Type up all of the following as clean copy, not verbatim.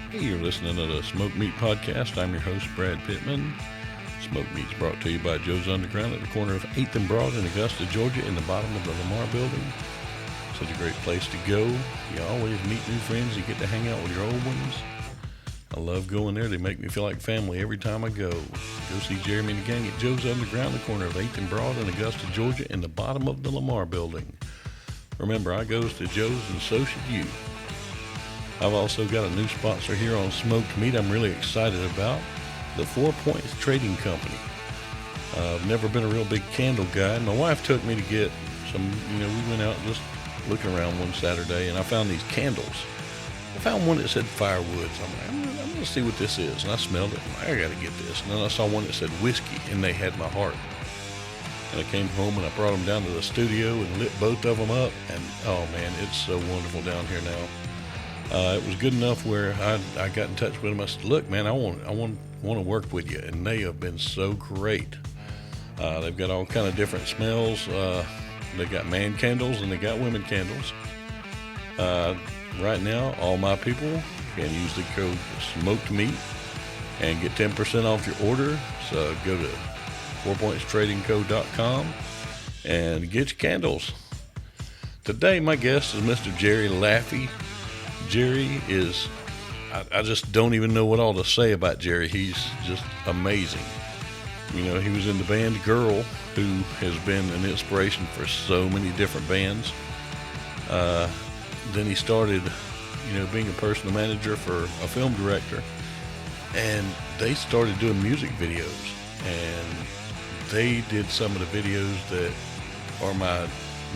Hey, you're listening to the Smoke Meat Podcast. I'm your host, Brad Pittman. Smoke Meat's brought to you by Joe's Underground at the corner of 8th and Broad in Augusta, Georgia, in the bottom of the Lamar Building. Such a great place to go. You always meet new friends. You get to hang out with your old ones. I love going there. They make me feel like family every time I go. Go see Jeremy and the gang at Joe's Underground, the corner of 8th and Broad in Augusta, Georgia, in the bottom of the Lamar Building. Remember, I goes to Joe's and so should you. I've also got a new sponsor here on Smoked Meat I'm really excited about, the 4 Points Trading Company. I've never been a real big candle guy. My wife took me to get some, we went out just looking around one Saturday and I found these candles. I found one that said firewoods. I'm like, I'm going to see what this is. And I smelled it. I'm like, I got to get this. And then I saw one that said whiskey and they had my heart. And I came home and I brought them down to the studio and lit both of them up. And oh man, it's so wonderful down here now. It was good enough where I got in touch with them. I said, "Look, man, I want to work with you," and they have been so great. They've got all kind of different smells. They got man candles and they got women candles. Right now, all my people can use the code Smoked Meat and get 10% off your order. So go to 4pointstradingco.com and get your candles. Today, my guest is Mr. Gerry Laffy. Jerry is, I just don't even know what all to say about Jerry. He's just amazing. He was in the band Girl, who has been an inspiration for so many different bands. Then he started, being a personal manager for a film director. And they started doing music videos. And they did some of the videos that are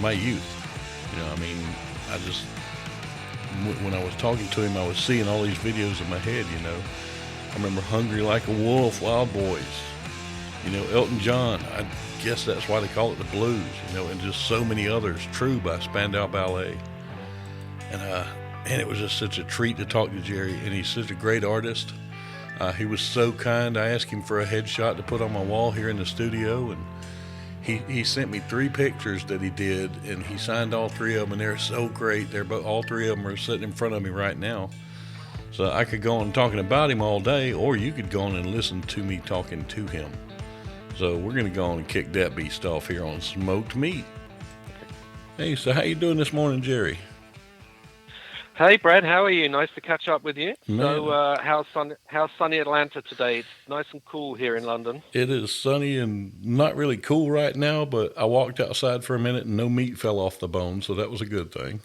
my youth. When I was talking to him, I was seeing all these videos in my head, I remember Hungry Like a Wolf, Wild Boys, Elton John. I guess that's why they call it the blues, and just so many others. True by Spandau Ballet. And it was just such a treat to talk to Jerry, and he's such a great artist. He was so kind. I asked him for a headshot to put on my wall here in the studio, and he sent me 3 pictures that he did, and he signed all 3 of them, and they're so great. All 3 of them are sitting in front of me right now. So I could go on talking about him all day, or you could go on and listen to me talking to him. So we're going to go on and kick that beast off here on Smoked Meat. Hey, so how you doing this morning, Jerry? Hey Brad, how are you? Nice to catch up with you. Man. So how's sunny Atlanta today? It's nice and cool here in London. It is sunny and not really cool right now, but I walked outside for a minute and no meat fell off the bone, so that was a good thing.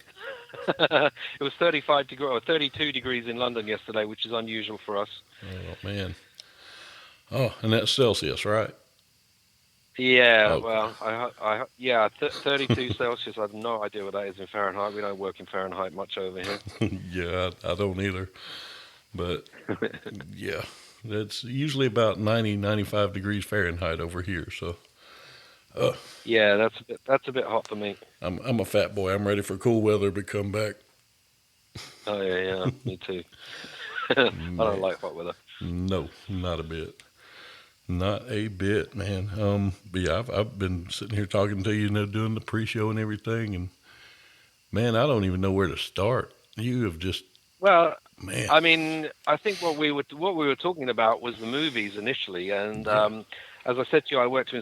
It was 32 degrees in London yesterday, which is unusual for us. Oh man. Oh, and that's Celsius, right? Yeah, well, 32 Celsius. I have no idea what that is in Fahrenheit. We don't work in Fahrenheit much over here. Yeah, I don't either. But yeah, that's usually about 95 degrees Fahrenheit over here. So yeah, that's a bit hot for me. I'm a fat boy. I'm ready for cool weather to come back. Oh yeah, me too. I don't like hot weather. No, not a bit. Not a bit, man. But yeah, I've been sitting here talking to you, doing the pre-show and everything, and man, I don't even know where to start. You have just man. I mean, I think what we were talking about was the movies initially, and as I said to you, I worked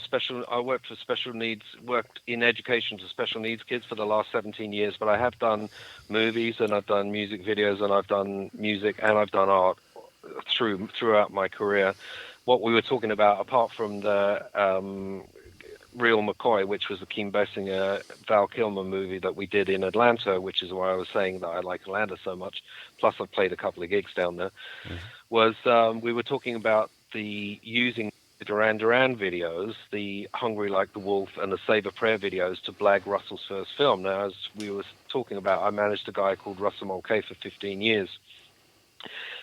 in education for special needs kids for the last 17 years. But I have done movies, and I've done music videos, and I've done music, and I've done art throughout my career. What we were talking about, apart from the Real McCoy, which was the Kim Basinger, Val Kilmer movie that we did in Atlanta, which is why I was saying that I like Atlanta so much, plus I've played a couple of gigs down there, was we were talking about using the Duran Duran videos, the Hungry Like the Wolf and the Save a Prayer videos to blag Russell's first film. Now, as we were talking about, I managed a guy called Russell Mulcahy for 15 years.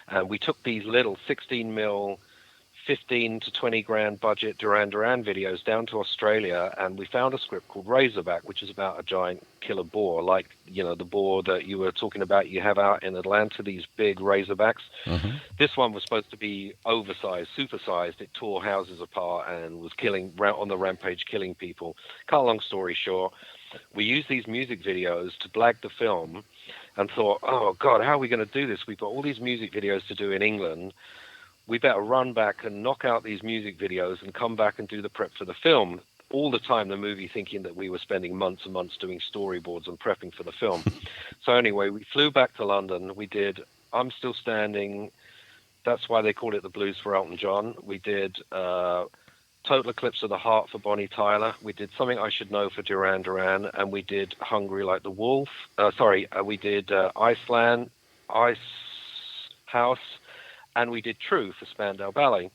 And we took these little 16mm 15 to 20 grand budget Duran Duran videos down to Australia, and we found a script called Razorback, which is about a giant killer boar, like, you know, the boar that you were talking about you have out in Atlanta, these big razorbacks. Mm-hmm. This one was supposed to be oversized, supersized. It tore houses apart and was killing on the rampage, killing people. Cut a long story short, we used these music videos to blag the film and thought, oh God, how are we going to do this? We've got all these music videos to do in England. We better run back and knock out these music videos and come back and do the prep for the film. All the time, the movie thinking that we were spending months and months doing storyboards and prepping for the film. So anyway, we flew back to London. We did I'm Still Standing. That's why they called it The Blues for Elton John. We did Total Eclipse of the Heart for Bonnie Tyler. We did Something I Should Know for Duran Duran. And we did Hungry Like the Wolf. We did Iceland, Ice House. And we did True for Spandau Ballet.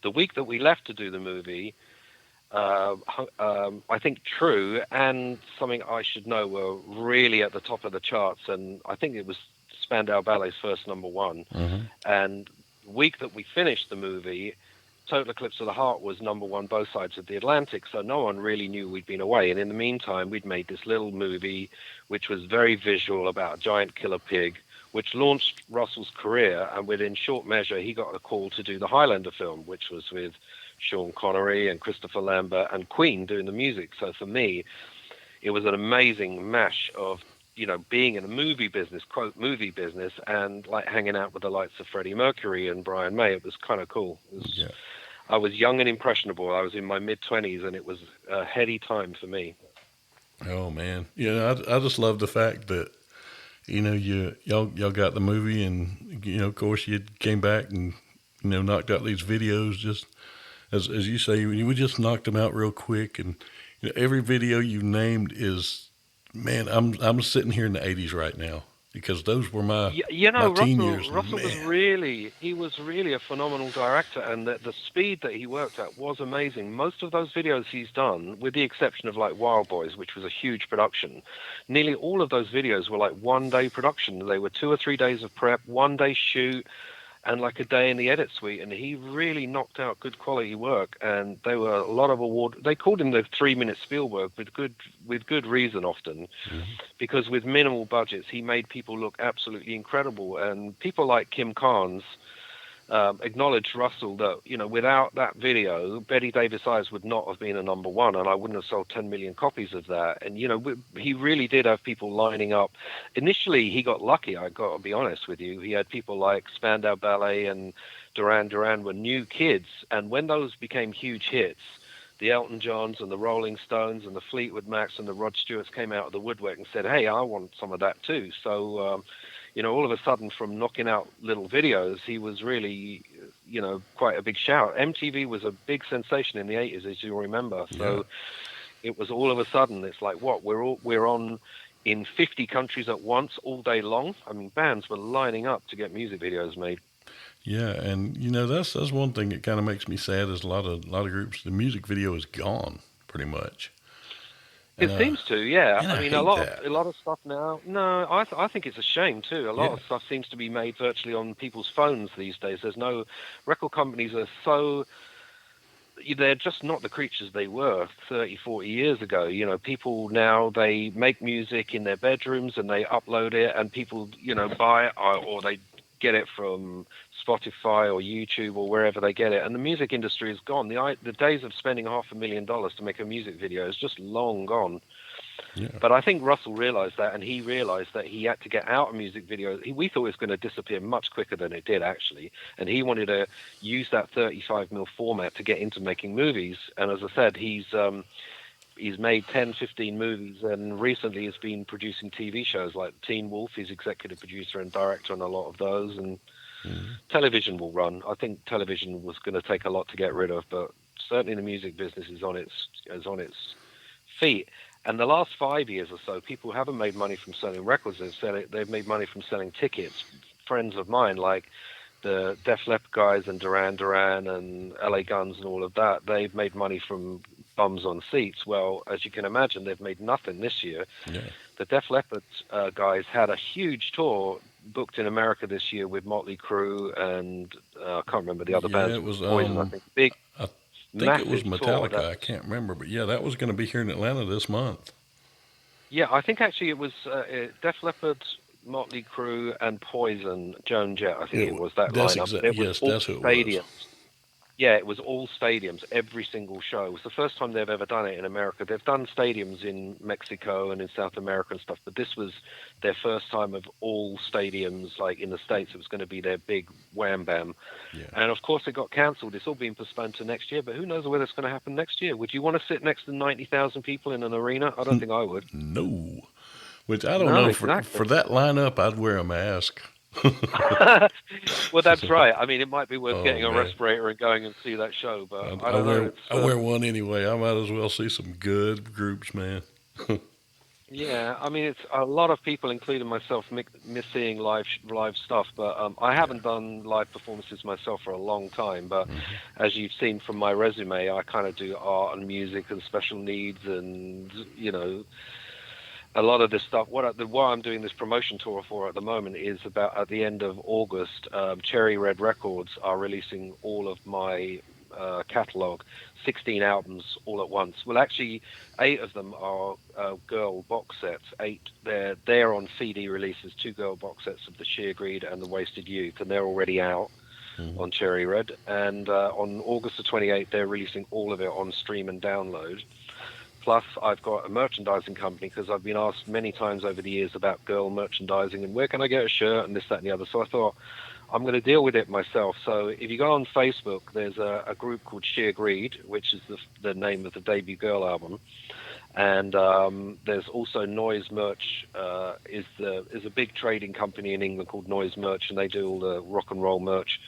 The week that we left to do the movie, I think True and Something I Should Know were really at the top of the charts, and I think it was Spandau Ballet's first number one. Mm-hmm. And the week that we finished the movie, Total Eclipse of the Heart was number one both sides of the Atlantic, so no one really knew we'd been away. And in the meantime, we'd made this little movie which was very visual about a giant killer pig, which launched Russell's career, and within short measure, he got a call to do the Highlander film, which was with Sean Connery and Christopher Lambert and Queen doing the music. So for me, it was an amazing mash of, you know, being in the movie business, quote, movie business, and like hanging out with the likes of Freddie Mercury and Brian May. It was kind of cool. I was young and impressionable. I was in my mid-20s, and it was a heady time for me. Oh, man. Yeah, I just love the fact that, you know, y'all got the movie, and, you know, of course, you came back and, you know, knocked out these videos just, as you say, we just knocked them out real quick. And, you know, every video you named is, man, I'm sitting here in the 80s right now, because those were my teen years. Russell was really a phenomenal director, and the speed that he worked at was amazing. Most of those videos he's done, with the exception of like Wild Boys, which was a huge production, nearly all of those videos were like 1 day production. They were 2 or 3 days of prep, 1 day shoot, and like a day in the edit suite. And he really knocked out good quality work, and they were a lot of they called him the 3-minute Spielberg with good reason often. Mm-hmm. Because with minimal budgets he made people look absolutely incredible, and people like Kim Carnes acknowledged Russell that, you know, without that video, Betty Davis Eyes would not have been a number one, and I wouldn't have sold 10 million copies of that. And, you know, he really did have people lining up. Initially, he got lucky, I got to be honest with you. He had people like Spandau Ballet and Duran Duran were new kids, and when those became huge hits, the Elton Johns and the Rolling Stones and the Fleetwood Macs and the Rod Stewarts came out of the woodwork and said, hey, I want some of that too. So, you know, all of a sudden, from knocking out little videos, he was really, you know, quite a big shout. MTV was a big sensation in the 80s, as you remember. So it was all of a sudden, it's like, what, we're on in 50 countries at once all day long. I mean, bands were lining up to get music videos made. Yeah, and you know, that's one thing that kind of makes me sad is a lot of groups, the music video is gone pretty much. It seems to, yeah. I mean, a lot of stuff now. No, I think it's a shame too. A lot of stuff seems to be made virtually on people's phones these days. There's no record companies are so. They're just not the creatures they were 30, 40 years ago. You know, people now, they make music in their bedrooms and they upload it, and people, you know, buy it or they get it from Spotify or YouTube or wherever they get it. And the music industry is gone. The days of spending $500,000 to make a music video is just long gone. Yeah. But I think Russell realized that, and he realized that he had to get out of music videos. We thought it was going to disappear much quicker than it did, actually. And he wanted to use that 35mm format to get into making movies. And as I said, he's made 10, 15 movies, and recently has been producing TV shows like Teen Wolf. He's executive producer and director on a lot of those. And television will run. I think television was going to take a lot to get rid of, but certainly the music business is on its feet. And the last 5 years or so, people haven't made money from selling records. They've made money from selling tickets. Friends of mine, like the Def Leppard guys and Duran Duran and LA Guns and all of that, they've made money from bums on seats. Well, as you can imagine, they've made nothing this year. Yeah. The Def Leppard guys had a huge tour booked in America this year with Motley Crue and I can't remember the other Yeah, bands. it was. Poison, I think. Big, I think it was massive tour. Metallica. I can't remember, but yeah, that was going to be here in Atlanta this month. Yeah, I think actually it was Def Leppard, Motley Crue, and Poison, Joan Jett. I think it was that That's lineup. exact. It was Yes, all that's who it was. stadiums. Yeah, it was all stadiums, every single show. It was the first time they've ever done it in America. They've done stadiums in Mexico and in South America and stuff, but this was their first time of all stadiums, like in the States. It was going to be their big wham bam. Yeah. And of course, it got cancelled. It's all been postponed to next year, but who knows whether it's going to happen next year? Would you want to sit next to 90,000 people in an arena? I don't think I would. No. Which I don't No, know. exactly. For that lineup, I'd wear a mask. Well, that's right. I mean, it might be worth Oh, getting a man. respirator and going and see that show, but I I don't know. wear I wear one anyway. I might as well see some good groups, man. Yeah, I mean, it's a lot of people, including myself, miss seeing live stuff. But I haven't done live performances myself for a long time. But as you've seen from my resume, I kind of do art and music and special needs, and a lot of this stuff. What I'm doing this promotion tour for at the moment is about at the end of August. Cherry Red Records are releasing all of my catalog, 16 albums all at once. Well, actually, 8 of them are girl box sets. 8 they're on CD releases. 2 girl box sets of the Sheer Greed and the Wasted Youth, and they're already out on Cherry Red. And on August the 28th, they're releasing all of it on stream and download. Plus, I've got a merchandising company because I've been asked many times over the years about girl merchandising and where can I get a shirt and this, that, and the other. So I thought I'm going to deal with it myself. So if you go on Facebook, there's a group called Sheer Greed, which is the name of the debut girl album. And there's also Noise Merch, is a big trading company in England called Noise Merch, and they do all the rock and roll merch.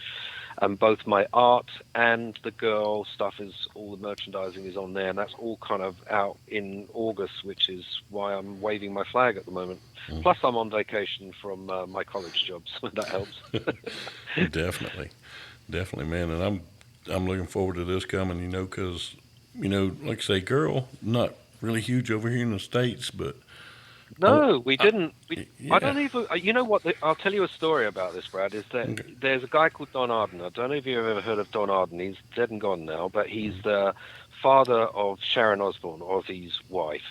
And both my art and the girl stuff all the merchandising is on there, and that's all kind of out in August, which is why I'm waving my flag at the moment. Plus, I'm on vacation from my college job, so that helps. Definitely, man. And I'm looking forward to this coming. Because like I say, girl, not really huge over here in the States, but No, we didn't. Yeah. I don't even. You know what? I'll tell you a story about this, Brad. Is that there's a guy called Don Arden. I don't know if you've ever heard of Don Arden. He's dead and gone now, but he's the father of Sharon Osbourne, Ozzy's wife.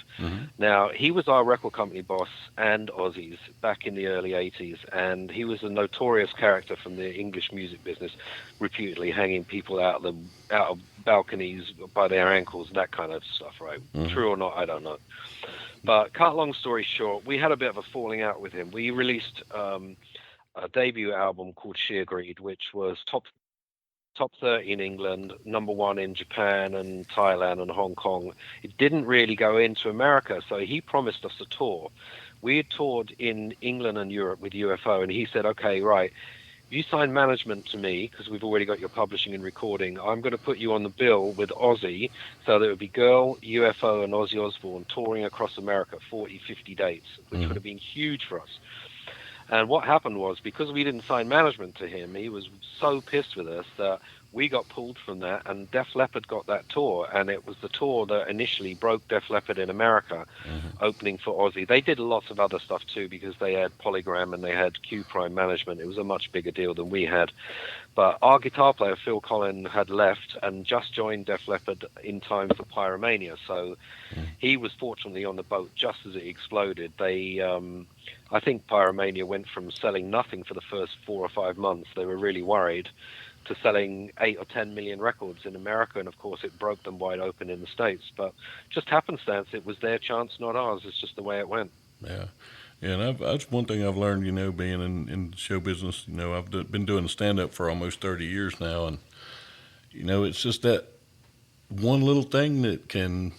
Now, he was our record company boss and Ozzy's back in the early 80s, and he was a notorious character from the English music business, reputedly hanging people out of balconies by their ankles and that kind of stuff, right? True or not, I don't know. But cut long story short, we had a bit of a falling out with him. We released a debut album called Sheer Greed, which was top 30 in England, #1 in Japan and Thailand and Hong Kong. It didn't really go into America, so he promised us a tour. We had toured in England and Europe with UFO, and he said, okay, right, if you sign management to me, because we've already got your publishing and recording, I'm going to put you on the bill with Ozzy, so there would be Girl, UFO, and Ozzy Osbourne touring across America, 40, 50 dates, which would have been huge for us. And what happened was, because we didn't sign management to him, he was so pissed with us that we got pulled from that, and Def Leppard got that tour, and it was the tour that initially broke Def Leppard in America, opening for Ozzy. They did lots of other stuff too, because they had Polygram and they had Q Prime management. It was a much bigger deal than we had. But our guitar player, Phil Collin, had left and just joined Def Leppard in time for Pyromania, so he was fortunately on the boat just as it exploded. I think Pyromania went from selling nothing for the first 4 or 5 months, they were really worried, to selling 8 or 10 million records in America, and of course it broke them wide open in the States. But just happenstance, it was their chance, not ours. It's just the way it went. Yeah. And that's one thing I've learned, being in show business. I've been doing stand-up for almost 30 years now, and, it's just that one little thing that can,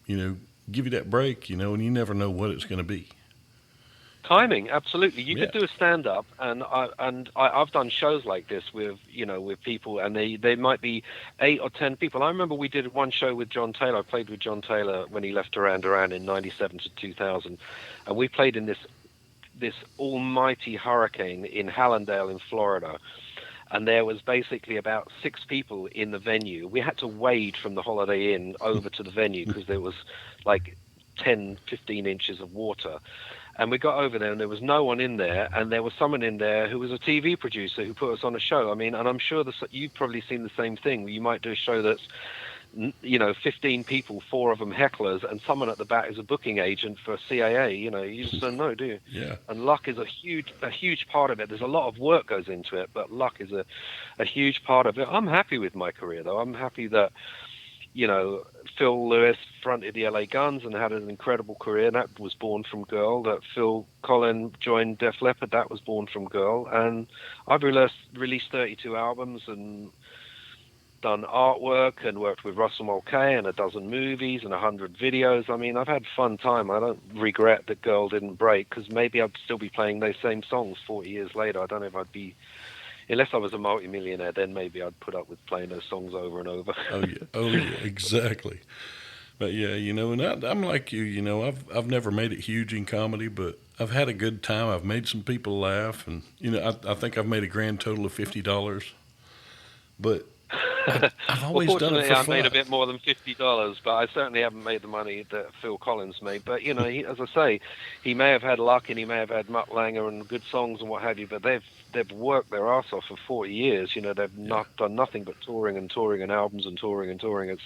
give you that break, and you never know what it's going to be. Timing, absolutely. You could do a stand-up, and I've done shows like this with people, and they might be 8 or 10 people. I remember we did one show with John Taylor. I played with John Taylor when he left Duran Duran in '97 to 2000, and we played in this almighty hurricane in Hallandale in Florida. And there was basically about 6 people in the venue. We had to wade from the Holiday Inn over to the venue because there was like 10, 15 inches of water. And we got over there, and there was no one in there, and there was someone in there who was a TV producer who put us on a show. I mean, and I'm sure you've probably seen the same thing. You might do a show that's, 15 people, 4 of them hecklers, and someone at the back is a booking agent for CAA. You just don't know, do you? Yeah. And luck is a huge part of it. There's a lot of work goes into it, but luck is a huge part of it. I'm happy with my career, though. I'm happy that, Phil Lewis fronted the LA Guns and had an incredible career. That was born from Girl. That Phil Collin joined Def Leppard. That was born from Girl. And I've released 32 albums and done artwork and worked with Russell Mulcahy and a dozen movies and 100 videos. I mean, I've had fun time. I don't regret that Girl didn't break, because maybe I'd still be playing those same songs 40 years later. I don't know if I'd be... Unless I was a multi-millionaire, then maybe I'd put up with playing those songs over and over. Oh yeah, exactly. But yeah, and I'm like you. I've never made it huge in comedy, but I've had a good time. I've made some people laugh, and I think I've made a grand total of $50. But I've always done it for fun. I made a bit more than $50, but I certainly haven't made the money that Phil Collins made. But as I say, he may have had luck, and he may have had Mutt Lange and good songs and what have you. But they've worked their ass off for 40 years. They've not done nothing but touring and albums and touring. It's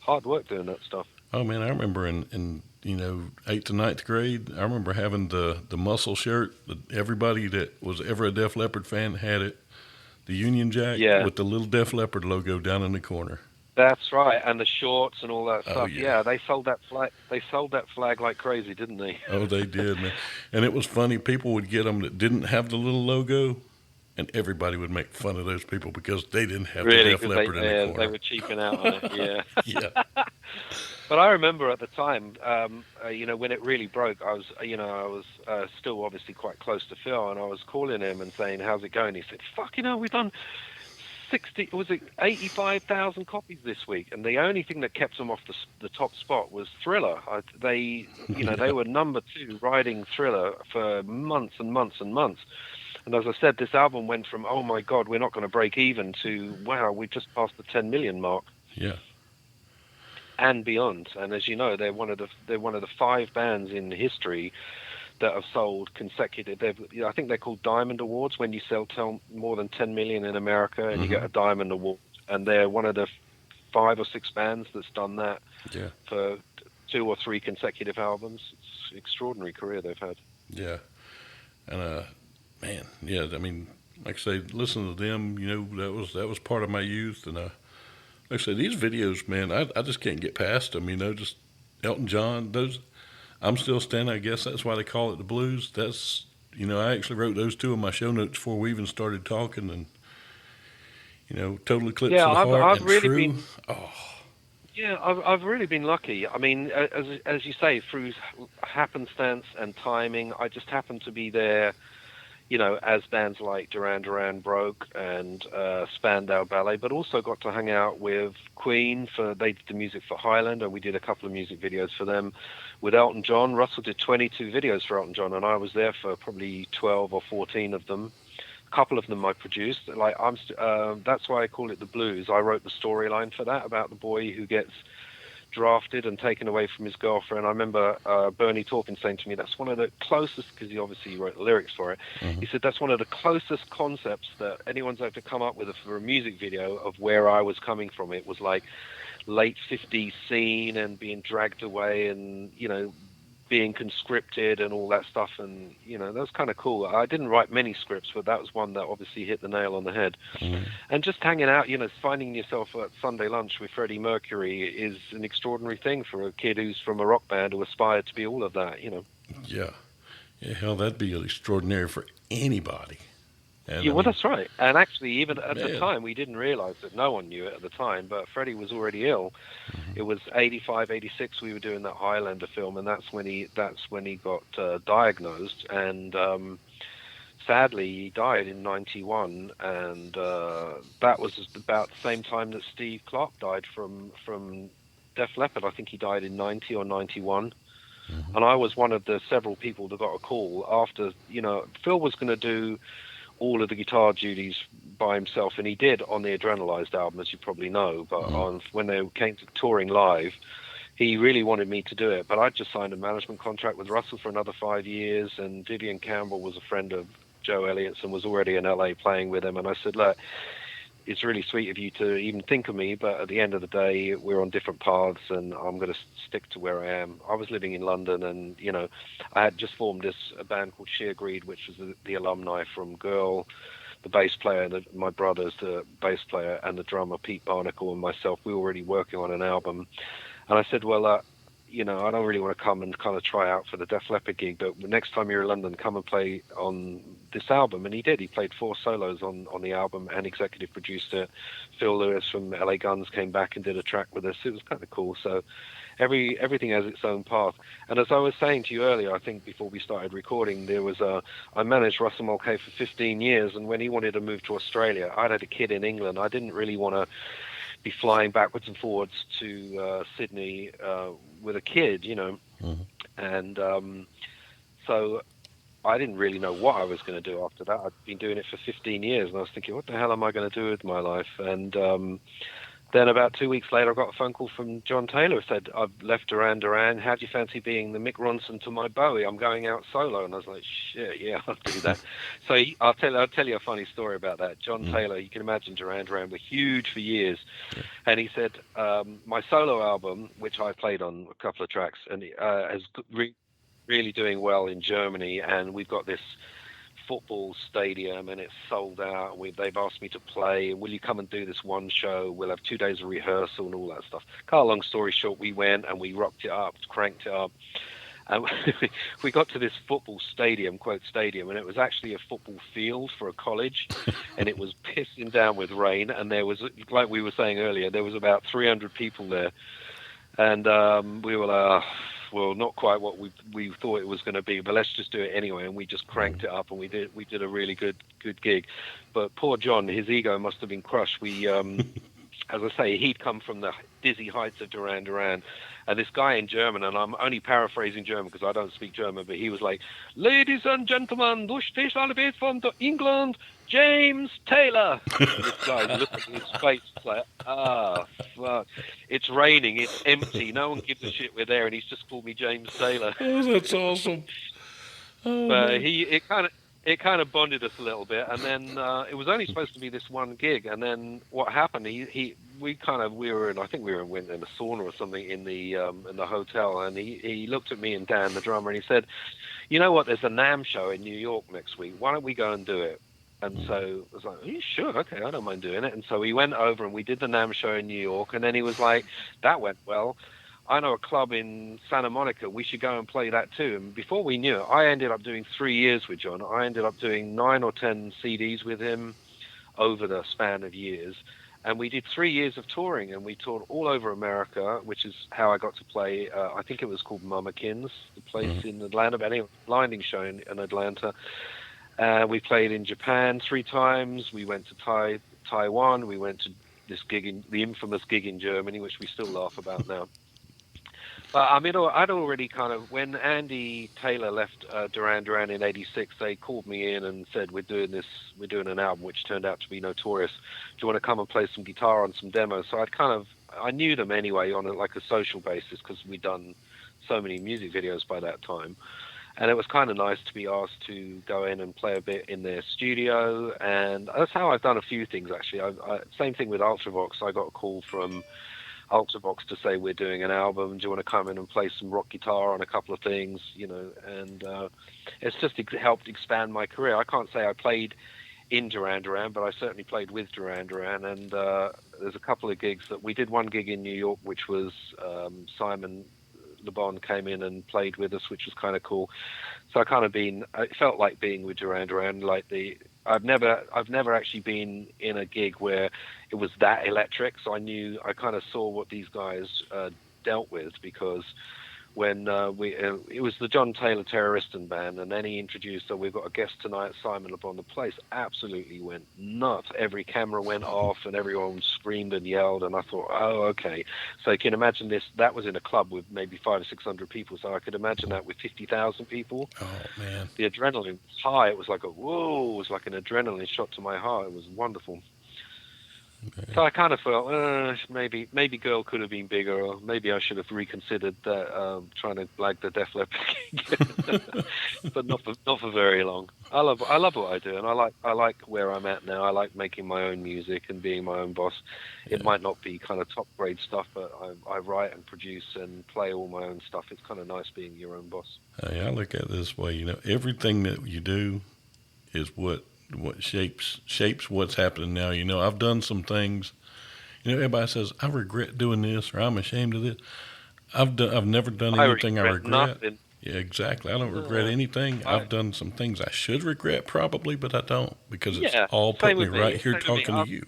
hard work doing that stuff. Oh man, I remember in 8th to 9th grade, I remember having the muscle shirt. Everybody that was ever a Def Leppard fan had it. The Union Jack with the little Def Leppard logo down in the corner. That's right, and the shorts and all that stuff. Oh, yeah, they sold that flag. They sold that flag like crazy, didn't they? Oh, they did, man. And it was funny. People would get them that didn't have the little logo, and everybody would make fun of those people because they didn't have the Def Leppard in the corner. They were cheaping out on it. Yeah. Yeah. But I remember at the time, when it really broke, I was still obviously quite close to Phil, and I was calling him and saying, "How's it going?" He said, we've done 85,000 copies this week, and the only thing that kept them off the top spot was Thriller. They were number 2 riding Thriller for months and months and months. And as I said, this album went from, oh my God, we're not going to break even, to, wow, we just passed the 10 million mark. Yeah. And beyond. And as you know, they're one of the 5 bands in history that have sold consecutive. I think they're called Diamond Awards when you sell more than 10 million in America, and you get a Diamond Award. And they're one of the 5 or 6 bands that's done that for 2 or 3 consecutive albums. It's an extraordinary career they've had. Yeah. And man, yeah. I mean, like I say, listen to them. That was part of my youth, and like I said, these videos, man, I just can't get past them. Just Elton John, those. I'm Still Standing. I guess that's why they call it the blues. That's, I actually wrote those 2 in my show notes before we even started talking. And, Total Eclipse of the Heart I've and really True. Been, yeah, I've really been lucky. I mean, as you say, through happenstance and timing, I just happened to be there, as bands like Duran Duran broke and Spandau Ballet, but also got to hang out with Queen. They did the music for Highlander. We did a couple of music videos for them. With Elton John, Russell did 22 videos for Elton John, and I was there for probably 12 or 14 of them. A couple of them I produced. That's why I call it the blues. I wrote the storyline for that, about the boy who gets drafted and taken away from his girlfriend. I remember Bernie Taupin saying to me, that's one of the closest, because he obviously wrote the lyrics for it. He said, that's one of the closest concepts that anyone's ever come up with for a music video of where I was coming from. It was like late 50s scene and being dragged away and, being conscripted and all that stuff. And, that was kind of cool. I didn't write many scripts, but that was one that obviously hit the nail on the head. And just hanging out, finding yourself at Sunday lunch with Freddie Mercury is an extraordinary thing for a kid who's from a rock band who aspired to be all of that, Yeah. Yeah, hell, that'd be extraordinary for anybody. And, well, that's right. And actually, even at the time, we didn't realize that. No one knew it at the time, but Freddie was already ill. It was 85, 86. We were doing that Highlander film, and that's when he got diagnosed. And sadly, he died in 91, and that was about the same time that Steve Clark died from Def Leppard. I think he died in 90 or 91. And I was one of the several people that got a call after, Phil was going to do all of the guitar duties by himself, and he did on the Adrenalized album, as you probably know. But when they came to touring live, he really wanted me to do it, but I just signed a management contract with Russell for another 5 years, and Vivian Campbell was a friend of Joe Elliott's and was already in LA playing with him. And I said, look, it's really sweet of you to even think of me, but at the end of the day, we're on different paths, and I'm going to stick to where I am. I was living in London, and I had just formed a band called Sheer Greed, which was the alumni from Girl, the bass player, my brother's the bass player, and the drummer Pete Barnacle and myself. We were already working on an album, and I said, well, I don't really want to come and kind of try out for the Def Leppard gig, but next time you're in London, come and play on this album. And he did. He played 4 solos on the album and executive produced it. Phil Lewis from LA Guns came back and did a track with us. It was kind of cool. So everything has its own path. And as I was saying to you earlier, I think before we started recording, I managed Russell Mulcahy for 15 years, and when he wanted to move to Australia, I'd had a kid in England. I didn't really want to be flying backwards and forwards to Sydney with a kid, Mm-hmm. and so I didn't really know what I was going to do after that. I'd been doing it for 15 years, and I was thinking, what the hell am I going to do with my life? And then about 2 weeks later, I got a phone call from John Taylor who said, I've left Duran Duran. How do you fancy being the Mick Ronson to my Bowie? I'm going out solo. And I was like, shit, yeah, I'll do that. So I'll tell you a funny story about that. John Taylor, you can imagine Duran Duran were huge for years. Yeah. And he said, my solo album, which I played on a couple of tracks, and is really doing well in Germany. And we've got this football stadium and it's sold out. They've asked me to play. Will you come and do this one show? We'll have 2 days of rehearsal and all that stuff. Cut a long story short, we went and we rocked it up, cranked it up. And we got to this football stadium, quote stadium, and it was actually a football field for a college, and it was pissing down with rain. And there was, like we were saying earlier, there was about 300 people there. And we were like, well, not quite what we thought it was going to be, but let's just do it anyway. And we just cranked it up, and we did a really good gig. But poor John, his ego must have been crushed. We, as I say, he'd come from the dizzy heights of Duran Duran, and this guy in German, and I'm only paraphrasing German because I don't speak German, but he was like, "Ladies and gentlemen, durch Specialität from England, James Taylor." And this guy looked at his face like, fuck. It's raining, it's empty, no one gives a shit we're there, and he's just called me James Taylor. Oh, that's awesome. Oh, but it kind of bonded us a little bit, and then it was only supposed to be this one gig, and then what happened? We were in, I think we went in a sauna or something in the hotel, and he looked at me and Dan, the drummer, and he said, "You know what? There's a NAMM show in New York next week. Why don't we go and do it?" And so I was like, "Yeah, sure, okay, I don't mind doing it." And so we went over and we did the NAMM show in New York, and then he was like, "That went well. I know a club in Santa Monica. We should go and play that too." And before we knew it, I ended up doing 3 years with John. I ended up doing 9 or 10 CDs with him over the span of years. And we did 3 years of touring, and we toured all over America, which is how I got to play. I think it was called Mama-Kins, the place in Atlanta, but anyway, blinding show in Atlanta. We played in Japan 3 times. We went to Taiwan. We went to this gig, the infamous gig in Germany, which we still laugh about now. But I mean, I'd already kind of, when Andy Taylor left Duran Duran in '86, they called me in and said, we're doing an album which turned out to be notorious. Do you want to come and play some guitar on some demos? So I knew them anyway on a social basis because we'd done so many music videos by that time. And it was kind of nice to be asked to go in and play a bit in their studio. And that's how I've done a few things, actually. Same thing with Ultravox. I got a call from Ultravox to say, we're doing an album. Do you want to come in and play some rock guitar on a couple of things? And it's just helped expand my career. I can't say I played in Duran Duran, but I certainly played with Duran Duran. And there's a couple of gigs that we did. One gig in New York, which was Simon Le Bon came in and played with us, which was kind of cool. So it felt like being with Duran Duran. I've never actually been in a gig where it was that electric. So I kind of saw what these guys dealt with, because when it was the John Taylor Terroristan band, and then he introduced, so we've got a guest tonight, Simon Le Bon. The place absolutely went nuts. Every camera went off and everyone screamed and yelled, and I thought, oh, okay. So you can imagine this, that was in a club with maybe 500 or 600 people, so I could imagine that with 50,000 people. Oh, man. The adrenaline was high. It was like it was like an adrenaline shot to my heart. It was wonderful. Okay. So I kind of felt maybe Girl could have been bigger, or maybe I should have reconsidered that, trying to blag the Def Leppard gig. But not for very long. I love what I do, and I like where I'm at now. I like making my own music and being my own boss. It Yeah. might not be kind of top grade stuff, but I write and produce and play all my own stuff. It's kind of nice being your own boss. Hey, I look at it this way. Everything that you do is what shapes what's happening now. I've done some things. Everybody says I regret doing this or I'm ashamed of this. I've never done I anything I regret regret. nothing. Yeah, exactly. I don't regret No, anything. I I've done some things I should regret probably, but I don't because it's yeah, all same put me with right me. here Same with me. talking to you.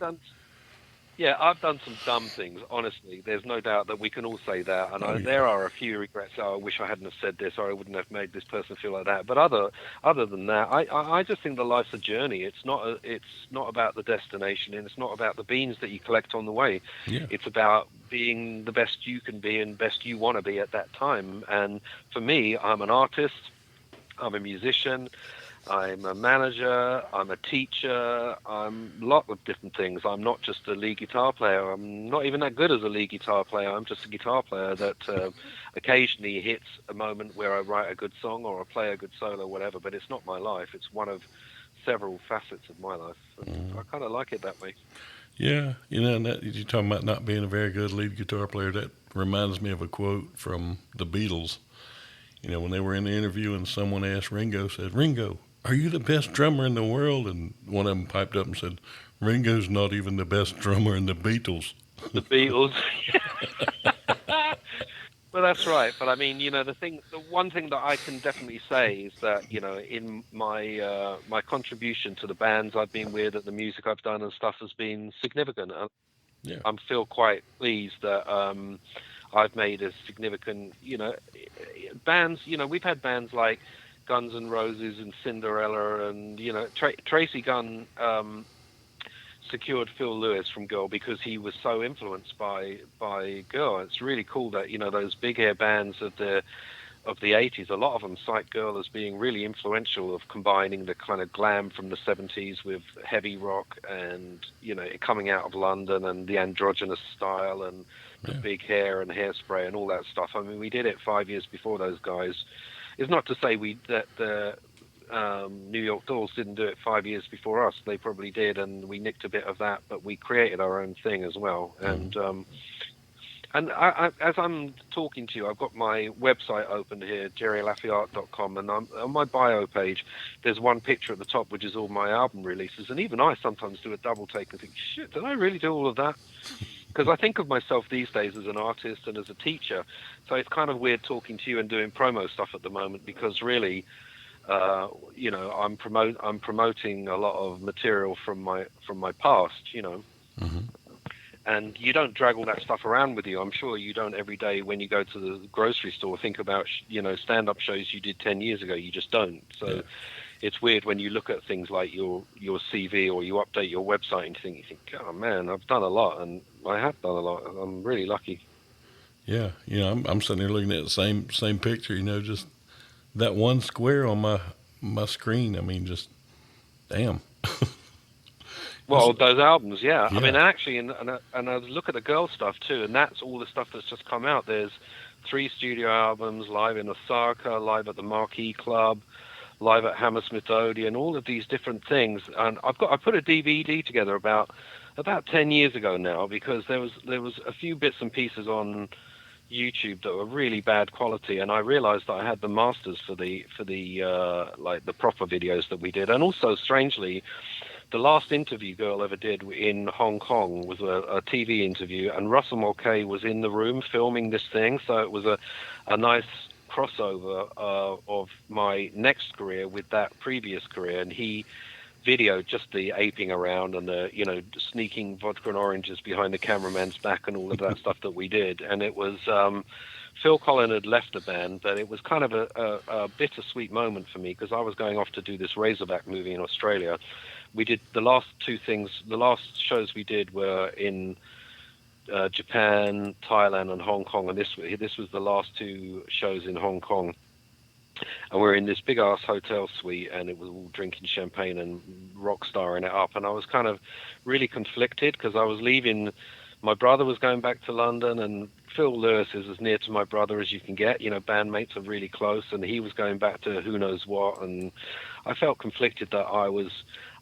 I've done some dumb things, honestly. There's no doubt that we can all say that. And Oh yeah, there are a few regrets. Oh, I wish I hadn't have said this, or I wouldn't have made this person feel like that. But other than that, I just think that life's a journey. It's not about the destination, and it's not about the beans that you collect on the way. yeah, It's about being the best you can be and best you want to be at that time. And for me, I'm an artist. I'm a musician. I'm a manager, I'm a teacher, I'm a lot of different things. I'm not just a lead guitar player. I'm not even that good as a lead guitar player. I'm just a guitar player that occasionally hits a moment where I write a good song or I play a good solo, whatever, but it's not my life. It's one of several facets of my life. And I kind of like it that way. yeah. And that you're talking about not being a very good lead guitar player. That reminds me of a quote from the Beatles. When they were in the interview and someone asked Ringo, said, "Ringo, are you the best drummer in the world?" And one of them piped up and said, "Ringo's not even the best drummer in the Beatles." The Beatles. Well, that's right. But I mean, the one thing that I can definitely say is that, in my contribution to the bands I've been with and the music I've done and stuff has been significant. And Yeah, I feel quite pleased that I've made a significant, bands. We've had bands like Guns N' Roses and Cinderella, and Tracy Gunn. Secured Phil Lewis from Girl because he was so influenced by Girl. It's really cool that those big hair bands of the 80s, a lot of them cite Girl as being really influential of combining the kind of glam from the 70s with heavy rock and it coming out of London and the androgynous style and the yeah, big hair and hairspray and all that stuff. I mean, we did it 5 years before those guys. It's not to say that the New York Dolls didn't do it 5 years before us. They probably did, and we nicked a bit of that, but we created our own thing as well. mm, And as I'm talking to you, I've got my website open here, gerrylaffyart.com, and on my bio page, there's one picture at the top, which is all my album releases. And even I sometimes do a double take and think, shit, did I really do all of that? Because I think of myself these days as an artist and as a teacher. So it's kind of weird talking to you and doing promo stuff at the moment because really, I'm promoting a lot of material from my past. mm-hmm. And you don't drag all that stuff around with you. I'm sure you don't every day when you go to the grocery store think about stand-up shows you did 10 years ago. You just don't. So Yeah, it's weird when you look at things like your CV or you update your website and you think, oh man, I've done a lot, and I have done a lot. I'm really lucky. yeah. I'm sitting here looking at the same picture. Just that one square on my screen. I mean, just damn. That's, Well, those albums, yeah. I yeah, mean, actually, and I look at the girl stuff too, and that's all the stuff that's just come out. There's 3 studio albums, live in Osaka, live at the Marquee Club, live at Hammersmith Odeon, all of these different things. And I put a DVD together about 10 years ago now because there was a few bits and pieces on YouTube that were really bad quality, and I realized that I had the masters for the like the proper videos that we did, and also strangely the last interview Girl ever did in Hong Kong was a TV interview, and Russell Mulcahy was in the room filming this thing, so it was a nice crossover of my next career with that previous career, and he videoed just the aping around and the sneaking vodka and oranges behind the cameraman's back and all of that stuff that we did, and it was Phil Collin had left the band, but it was kind of a bittersweet moment for me because I was going off to do this Razorback movie in Australia. We did the last shows we did were in Japan, Thailand, and Hong Kong, and this was the last 2 shows in Hong Kong. And we're in this big ass hotel suite, and it was all drinking champagne and rock starring it up. And I was kind of really conflicted because I was leaving. My brother was going back to London, and Phil Lewis is as near to my brother as you can get. You know, bandmates are really close, and he was going back to who knows what. And I felt conflicted that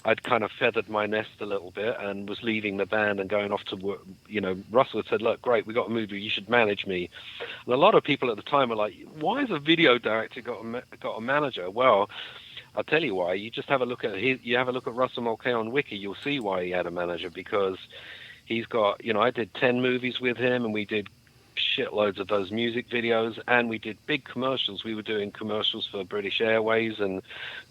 I'd kind of feathered my nest a little bit and was leaving the band and going off to work. You know, Russell had said, look, great, we got a movie, you should manage me. And a lot of people at the time were like, why has a video director got a manager? Well, I'll tell you why. You just have a look at Russell Mulcahy on Wiki, you'll see why he had a manager, because he's got, you know, I did 10 movies with him, and we did shitloads of those music videos, and we did big commercials. We were doing commercials for British Airways and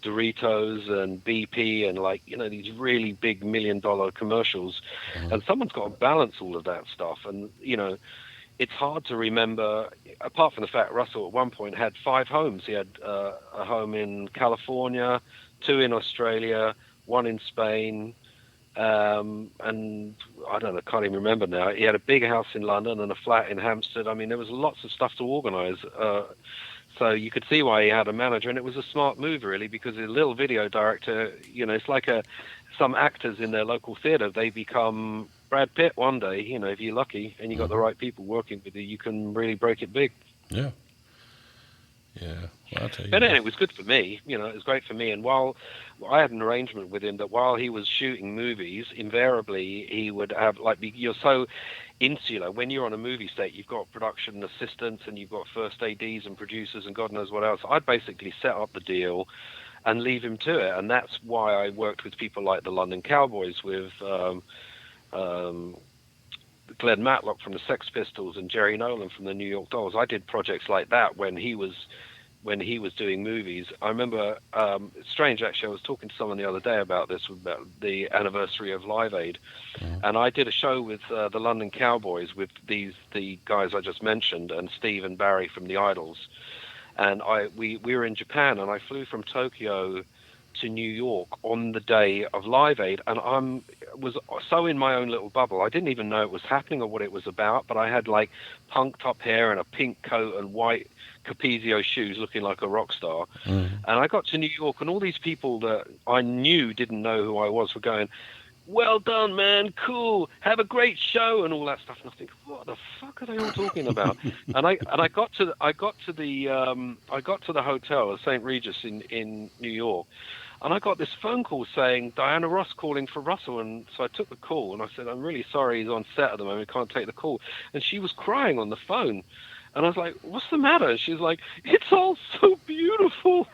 Doritos and BP, and, like, you know, these really big $1 million commercials. And someone's got to balance all of that stuff. And, you know, it's hard to remember, apart from the fact Russell at one point had 5 homes. He had a home in California, 2 in Australia, 1 in Spain, and I don't know, can't even remember now. He had a big house in London and a flat in Hampstead. I mean, there was lots of stuff to organise. So you could see why he had a manager, and it was a smart move, really, because a little video director, you know, it's like some actors in their local theatre. They become Brad Pitt one day, you know, if you're lucky and you got the right people working with you, you can really break it big. Yeah. Yeah, well, I'll tell you. But anyway, it was good for me. You know, it was great for me. And while I had an arrangement with him that while he was shooting movies, invariably he would have, like, you're so insular. When you're on a movie set, you've got production assistants and you've got first ADs and producers and God knows what else. I'd basically set up the deal and leave him to it. And that's why I worked with people like the London Cowboys, with Glenn Matlock from the Sex Pistols and Jerry Nolan from the New York Dolls. I did projects like that when he was doing movies. I remember, strange actually, I was talking to someone the other day about this, about the anniversary of Live Aid, and I did a show with the London Cowboys with the guys I just mentioned, and Steve and Barry from the Idols, and we were in Japan, and I flew from Tokyo to New York on the day of Live Aid, and was so in my own little bubble. I didn't even know it was happening or what it was about, but I had, like, punk top hair and a pink coat and white Capezio shoes, looking like a rock star. And I got to New York, and all these people that I knew didn't know who I was were going, well done, man, cool, have a great show, and all that stuff. And I think, what the fuck are they all talking about? and I got to the hotel at St. Regis in New York, and I got this phone call saying Diana Ross calling for Russell. And so I took the call, and I said, I'm really sorry, he's on set at the moment, can't take the call. And she was crying on the phone. And I was like, what's the matter? And she's like, it's all so beautiful.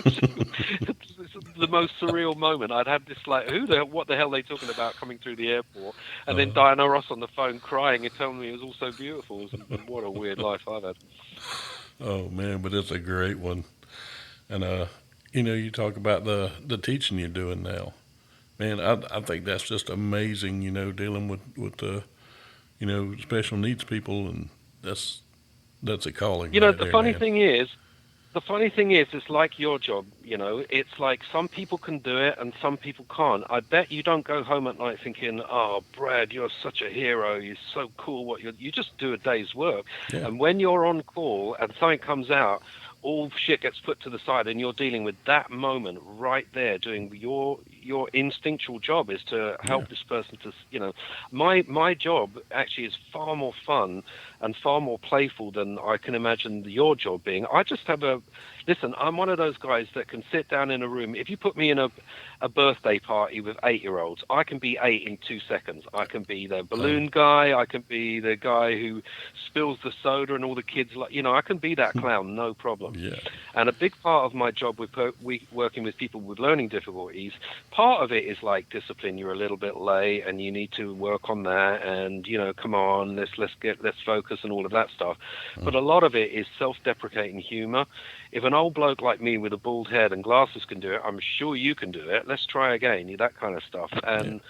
It's the most surreal moment. I'd had this, like, what the hell are they talking about coming through the airport? And then Diana Ross on the phone crying and telling me it was all so beautiful. What a weird life I've had. Oh, man, but it's a great one. And, you know, you talk about the teaching you're doing now. Man, I think that's just amazing, you know, dealing with you know, special needs people, and that's a calling. You know, right the there, funny man. thing is, it's like your job, you know. It's like some people can do it and some people can't. I bet you don't go home at night thinking, oh, Brad, you're such a hero. You're so cool. You just do a day's work. Yeah. And when you're on call and something comes out, all shit gets put to the side, and you're dealing with that moment right there, doing your instinctual job is to help this person to, you know. My job actually is far more fun and far more playful than I can imagine your job being. I just have listen, I'm one of those guys that can sit down in a room. If you put me in a birthday party with 8-year-olds, I can be 8 in 2 seconds. I can be the balloon guy. I can be the guy who spills the soda and all the kids, like, you know, I can be that clown, no problem. Yeah. And a big part of my job with working with people with learning difficulties, part of it is like discipline. You're a little bit late and you need to work on that, and, you know, come on, let's focus and all of that stuff. But a lot of it is self-deprecating humor. If an old bloke like me with a bald head and glasses can do it, I'm sure you can do it. Let's try again, that kind of stuff. And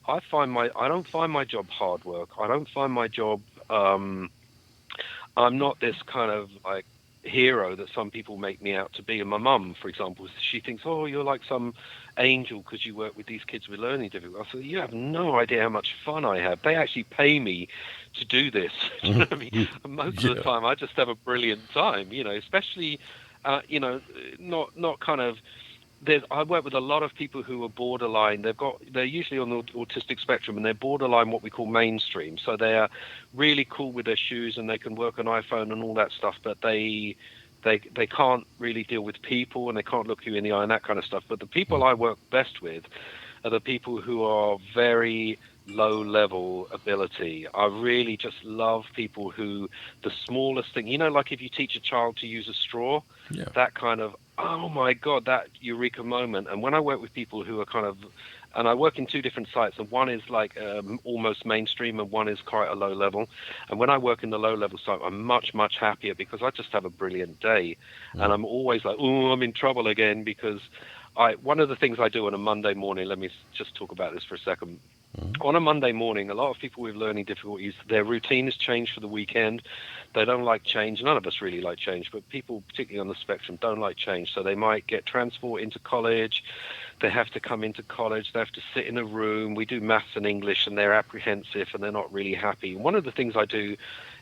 I don't find my job hard work. I don't find my job, I'm not this kind of, like, hero that some people make me out to be. And my mum, for example, she thinks, oh, you're like some angel because you work with these kids with learning difficulties. I said, you have no idea how much fun I have. They actually pay me to do this. You know what I mean? And most of the time I just have a brilliant time, you know, especially You know, not kind of. I work with a lot of people who are borderline. They're usually on the autistic spectrum, and they're borderline what we call mainstream. So they're really cool with their shoes, and they can work on iPhone and all that stuff. But they can't really deal with people, and they can't look you in the eye and that kind of stuff. But the people I work best with are the people who are very low level ability. I really just love people who the smallest thing, like if you teach a child to use a straw, Yeah. that kind of, oh my God, that eureka moment. And when I work with people who are kind of, and I work in two different sites, and one is like almost mainstream and one is quite a low level. And when I work in the low level site, I'm much, much happier because I just have a brilliant day. And I'm always like, oh, I'm in trouble again because one of the things I do on a Monday morning, let me just talk about this for a second. On a Monday morning, a lot of people with learning difficulties, their routine has changed for the weekend. They don't like change. None of us really like change, but people, particularly on the spectrum, don't like change. So they might get transport into college. They have to come into college. They have to sit in a room. We do maths and English, and they're apprehensive, and they're not really happy. One of the things I do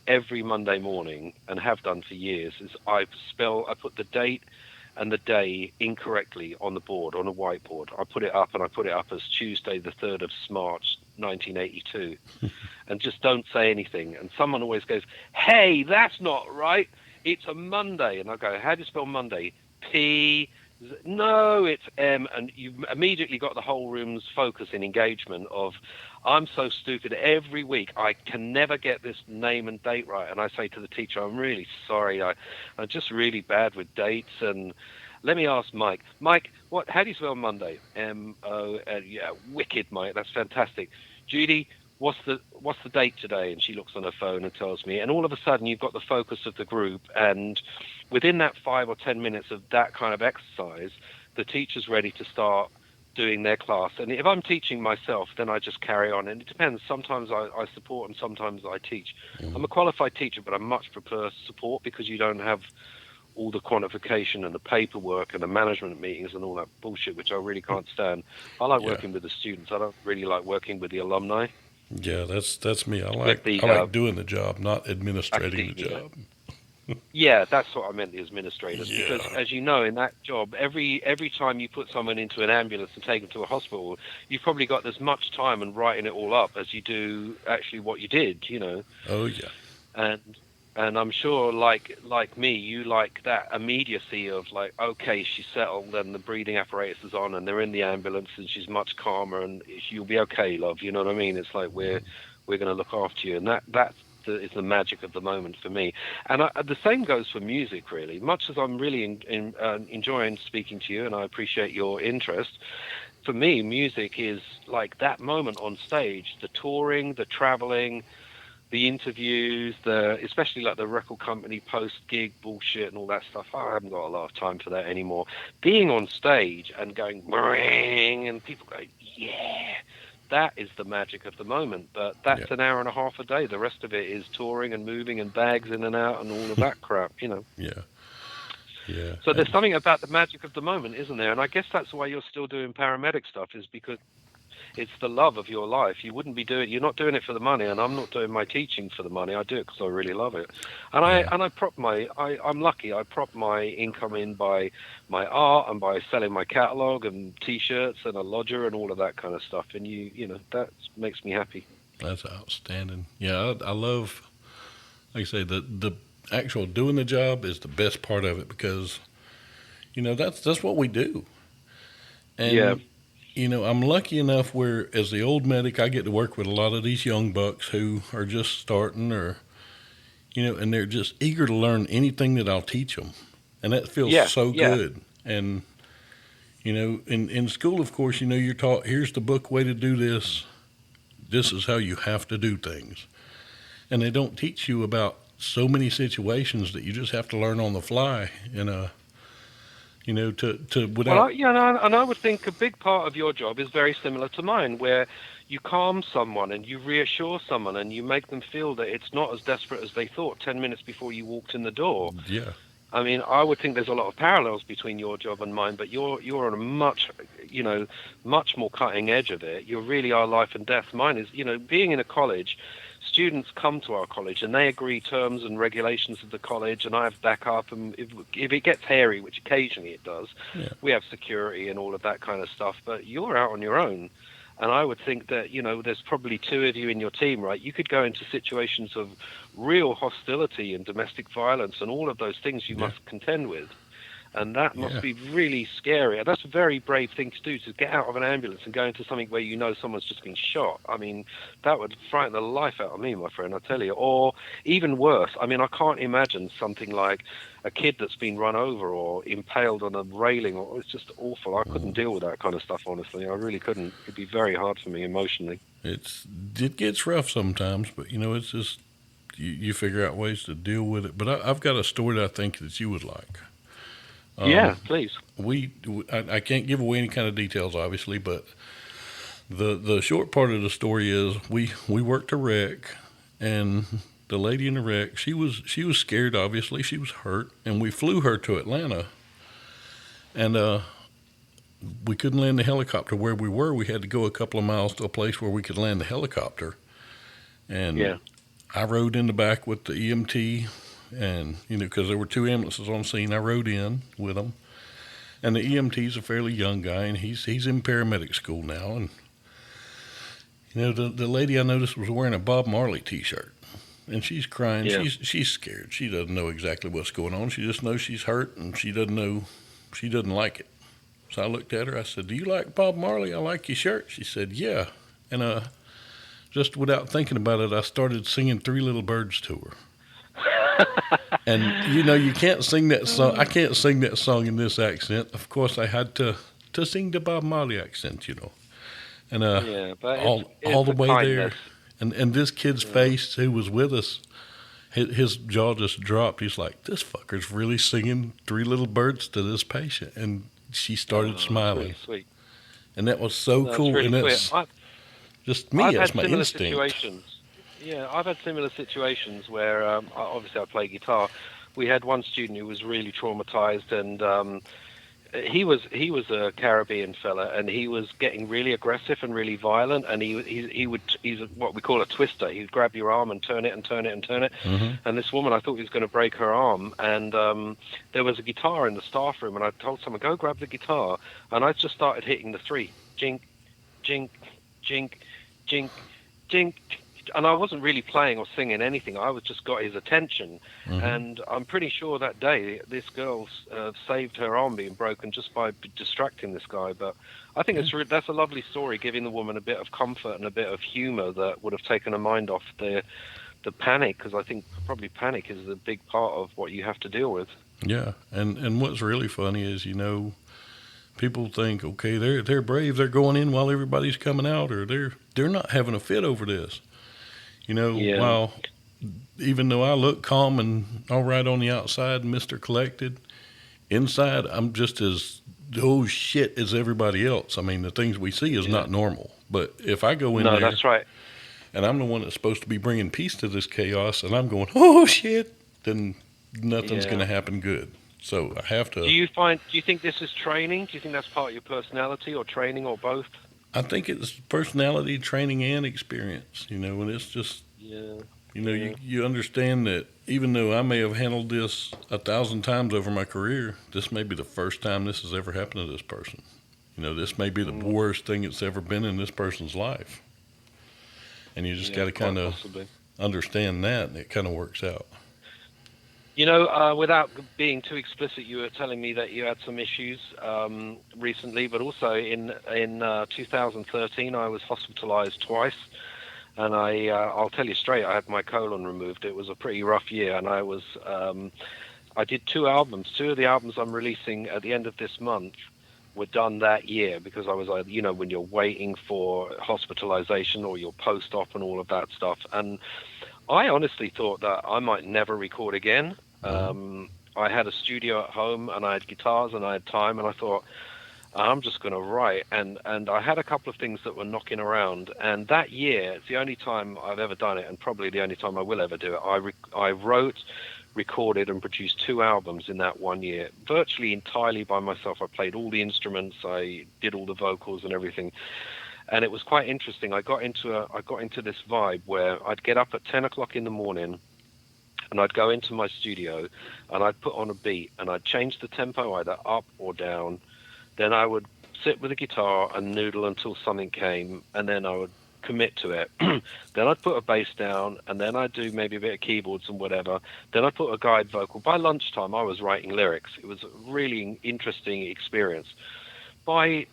every Monday morning, and have done for years, is I put the date and the day incorrectly on the board, on a whiteboard. I put it up, and I put it up as Tuesday, the 3rd of March, 1982, and just don't say anything. And someone always goes, hey, that's not right. It's a Monday. And I go, how do you spell Monday? P. No, it's M. And you've immediately got the whole room's focus and engagement of, I'm so stupid. Every week I can never get this name and date right. And I say to the teacher, I'm really sorry. I'm just really bad with dates. And let me ask Mike. Mike, how do you spell Monday? M-O. Yeah, wicked, Mike. That's fantastic. Judy, what's the date today? And she looks on her phone and tells me. And all of a sudden you've got the focus of the group. And within that 5 or 10 minutes of that kind of exercise, the teacher's ready to start doing their class. And if I'm teaching myself, then I just carry on. And it depends. Sometimes I support and sometimes I teach. I'm a qualified teacher, but I much prefer support because you don't have all the quantification and the paperwork and the management meetings and all that bullshit, which I really can't stand. I like working with the students. I don't really like working with the alumni. Yeah, that's me. I like doing the job, not administrating the job. Yeah, that's what I meant, the administrators. Yeah. Because, as you know, in that job, every time you put someone into an ambulance and take them to a hospital, you've probably got as much time and writing it all up as you do actually what you did, Oh, yeah. And I'm sure, like me, you like that immediacy of like, okay, she's settled and the breathing apparatus is on and they're in the ambulance and she's much calmer and you'll be okay, love. You know what I mean? It's like we're going to look after you, and that is the magic of the moment for me. And the same goes for music, really. Much as I'm really enjoying speaking to you, and I appreciate your interest. For me, music is like that moment on stage, the touring, the traveling, the interviews, especially like the record company post-gig bullshit and all that stuff. I haven't got a lot of time for that anymore. Being on stage and going, and people go, yeah, that is the magic of the moment. But that's an hour and a half a day. The rest of it is touring and moving and bags in and out and all of that crap, Yeah. Yeah. So there's something about the magic of the moment, isn't there? And I guess that's why you're still doing paramedic stuff, is because it's the love of your life. You're not doing it for the money, and I'm not doing my teaching for the money. I do it because I really love it. And I'm lucky. I prop my income in by my art and by selling my catalog and T-shirts and a lodger and all of that kind of stuff. And that makes me happy. That's outstanding. Yeah, I love, like I say, the actual doing the job is the best part of it because, that's what we do. And, I'm lucky enough where, as the old medic, I get to work with a lot of these young bucks who are just starting and they're just eager to learn anything that I'll teach them. And that feels so good. And, in school, of course, you're taught, here's the book way to do this. This is how you have to do things. And they don't teach you about so many situations that you just have to learn on the fly without. Well, and I would think a big part of your job is very similar to mine, where you calm someone and you reassure someone and you make them feel that it's not as desperate as they thought 10 minutes before you walked in the door. Yeah. I mean, I would think there's a lot of parallels between your job and mine, but you're on a much more cutting edge of it. You really are life and death. Mine is, being in a college, students come to our college and they agree terms and regulations of the college, and I have backup, and if it gets hairy, which occasionally it does, Yeah. we have security and all of that kind of stuff, but you're out on your own. And I would think that, there's probably two of you in your team, right? You could go into situations of real hostility and domestic violence and all of those things you must contend with. And that must be really scary. And that's a very brave thing to do, to get out of an ambulance and go into something where someone's just been shot. I mean, that would frighten the life out of me, my friend, I tell you. Or even worse, I mean, I can't imagine something like a kid that's been run over or impaled on a railing. Or it's just awful. I couldn't deal with that kind of stuff, honestly. I really couldn't. It'd be very hard for me emotionally. It gets rough sometimes, but it's just you figure out ways to deal with it. But I've got a story that I think that you would like. Yeah, please. I can't give away any kind of details, obviously, but the short part of the story is we worked a wreck, and the lady in the wreck, she was scared. Obviously, she was hurt, and we flew her to Atlanta, and we couldn't land the helicopter where we were. We had to go a couple of miles to a place where we could land the helicopter, and I rode in the back with the EMT. And, because there were two ambulances on scene, I rode in with them. And the EMT's a fairly young guy, and he's in paramedic school now. And, the lady I noticed was wearing a Bob Marley T-shirt. And she's crying. Yeah. She's scared. She doesn't know exactly what's going on. She just knows she's hurt, and she doesn't like it. So I looked at her. I said, "Do you like Bob Marley? I like your shirt." She said, "Yeah." And just without thinking about it, I started singing Three Little Birds to her. And you can't sing that song. I can't sing that song in this accent. Of course, I had to sing the Bob Marley accent, And but all the way there, and this kid's face, who was with us, his jaw just dropped. He's like, "This fucker's really singing Three Little Birds to this patient," and she started smiling. Sweet. And that was so cool. Really, and that's just me. That's my instinct. Situations. Yeah, I've had similar situations where, obviously I play guitar. We had one student who was really traumatized, and he was a Caribbean fella, and he was getting really aggressive and really violent, and he's what we call a twister. He'd grab your arm and turn it and turn it and turn it. Mm-hmm. And this woman, I thought he was going to break her arm, and there was a guitar in the staff room, and I told someone, "Go grab the guitar," and I just started hitting the three, jink, jink, jink, jink, jink. And I wasn't really playing or singing anything. I was just got his attention. Mm-hmm. And I'm pretty sure that day this girl saved her arm being broken just by distracting this guy. But I think that's a lovely story, giving the woman a bit of comfort and a bit of humor that would have taken her mind off the panic, because I think probably panic is a big part of what you have to deal with. Yeah, and what's really funny is, people think, okay, they're brave, they're going in while everybody's coming out, or they're not having a fit over this. While even though I look calm and all right on the outside, Mr. Collected, inside I'm just as shit as everybody else. I mean, the things we see is not normal. But if I go in there, that's right, and I'm the one that's supposed to be bringing peace to this chaos, and I'm going, oh shit, then nothing's going to happen good. So I have to. Do you think this is training? Do you think that's part of your personality, or training, or both? I think it's personality, training, and experience, and it's just, you understand that even though I may have handled this 1,000 times over my career, this may be the first time this has ever happened to this person. This may be the worst thing that's ever been in this person's life. And you just got to kind of understand that, and it kind of works out. Without being too explicit, you were telling me that you had some issues recently, but also in 2013, I was hospitalized twice, and I'll tell you straight, I had my colon removed. It was a pretty rough year, and I did 2 albums. 2 of the albums I'm releasing at the end of this month were done that year, because I was, when you're waiting for hospitalization or your post-op and all of that stuff, and I honestly thought that I might never record again. I had a studio at home, and I had guitars, and I had time, and I thought, I'm just going to write. And I had a couple of things that were knocking around. And that year, it's the only time I've ever done it, and probably the only time I will ever do it. I wrote, recorded, and produced 2 albums in that 1 year, virtually entirely by myself. I played all the instruments, I did all the vocals and everything. And it was quite interesting. I got into this vibe where I'd get up at 10 o'clock in the morning, and I'd go into my studio, and I'd put on a beat, and I'd change the tempo either up or down. Then I would sit with a guitar and noodle until something came, and then I would commit to it. Then I'd put a bass down, and then I'd do maybe a bit of keyboards and whatever. Then I'd put a guide vocal. By lunchtime, I was writing lyrics. It was a really interesting experience. By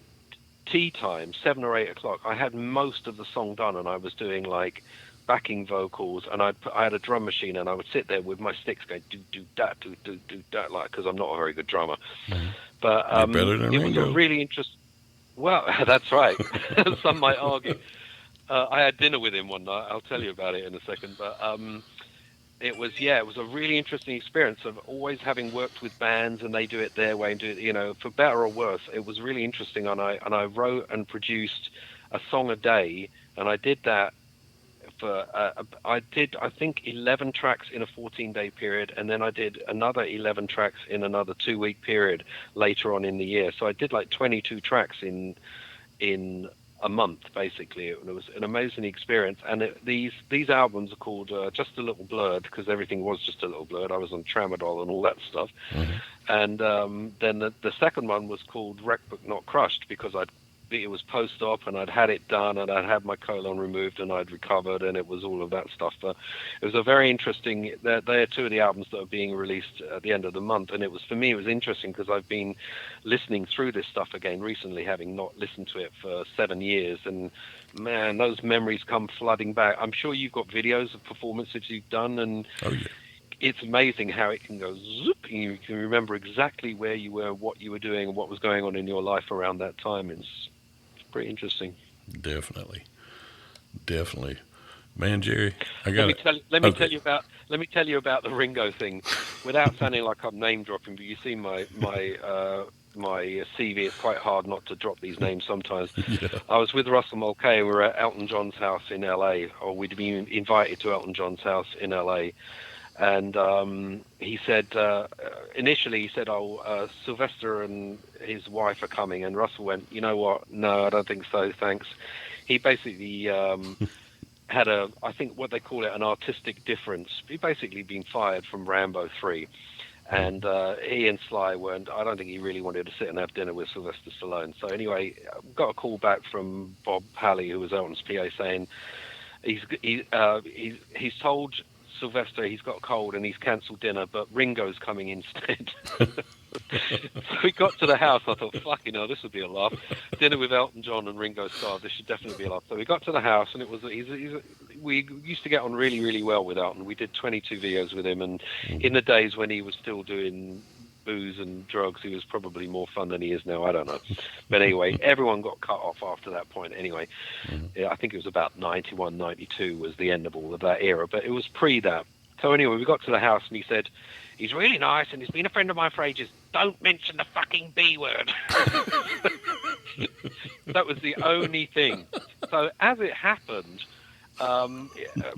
tea time, 7 or 8 o'clock, I had most of the song done, and I was doing like backing vocals, and I had a drum machine, and I would sit there with my sticks going do do that, do that, like, because I'm not a very good drummer. Mm-hmm. But it was a really interesting. Well, that's right. Some might argue. I had dinner with him one night. I'll tell you about it in a second. But it was a really interesting experience of always having worked with bands, and they do it their way and do it, for better or worse. It was really interesting, and I wrote and produced a song a day, and I did that for I think 11 tracks in a 14-day period, and then I did another 11 tracks in another 2-week period later on in the year. So I did like 22 tracks in a month, basically. It was an amazing experience. And these albums are called Just a Little Blurred, because everything was just a little blurred. I was on tramadol and all that stuff. Mm-hmm. And then the second one was called Wreck But Not Crushed, because it was post-op, and I'd had it done, and I'd had my colon removed, and I'd recovered, and it was all of that stuff. But it was a very interesting. They're two of the albums that are being released at the end of the month, and for me it was interesting because I've been listening through this stuff again recently, having not listened to it for 7 years, and man, those memories come flooding back. I'm sure you've got videos of performances you've done, and oh yeah. It's amazing how it can go zoop, and you can remember exactly where you were, what you were doing, and what was going on in your life around that time. It's pretty interesting. Definitely. Man, Gerry, I got let me tell you about the Ringo thing, without sounding like I'm name dropping. But you see my CV. It's quite hard not to drop these names sometimes. Yeah. I was with Russell Mulcahy. We were at Elton John's house in LA, or we'd been invited to Elton John's house in LA. And he said, initially he said, Sylvester and his wife are coming. And Russell went, you know what? No, I don't think so, thanks. He basically had I think what they call it, an artistic difference. He'd basically been fired from Rambo 3. And he and Sly weren't, I don't think he really wanted to sit and have dinner with Sylvester Stallone. So anyway, got a call back from Bob Halley, who was Elton's PA, saying he's told Sylvester he's got a cold and he's cancelled dinner, but Ringo's coming instead. So we got to the house. I thought, fucking hell, this would be a laugh. Dinner with Elton John and Ringo Starr. This should definitely be a laugh. So we got to the house, and it was we used to get on really, really well with Elton. We did 22 videos with him, and in the days when he was still doing booze and drugs, he was probably more fun than he is now. I don't know. But anyway, everyone got cut off after that point anyway. Yeah, I think it was about 91, 92 was the end of all of that era, but it was pre that. So anyway, we got to the house, and he said, he's really nice, and he's been a friend of mine for ages. Don't mention the fucking B word. That was the only thing. So as it happened,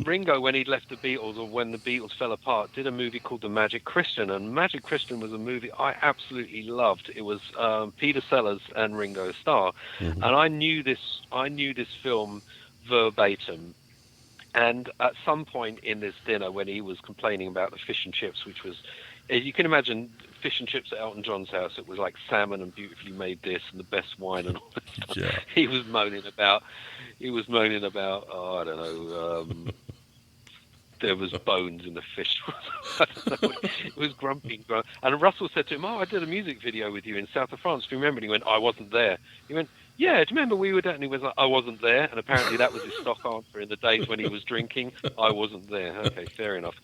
Ringo, when he'd left the Beatles, or when the Beatles fell apart, did a movie called The Magic Christian, and Magic Christian was a movie I absolutely loved. It was Peter Sellers and Ringo Starr, and I knew this film verbatim. And at some point in this dinner, when he was complaining about the fish and chips, which was, you can imagine fish and chips at Elton John's house, it was like salmon and beautifully made this and the best wine and all that stuff. Yeah. He was moaning about, oh, I don't know, there was bones in the fish. I don't know, it was grumpy. And Russell said to him, I did a music video with you in south of France. Do you remember? And he went, I wasn't there. He went, yeah, do you remember we were there? And he was like, I wasn't there. And apparently that was his stock answer in the days when he was drinking. I wasn't there. Okay, fair enough.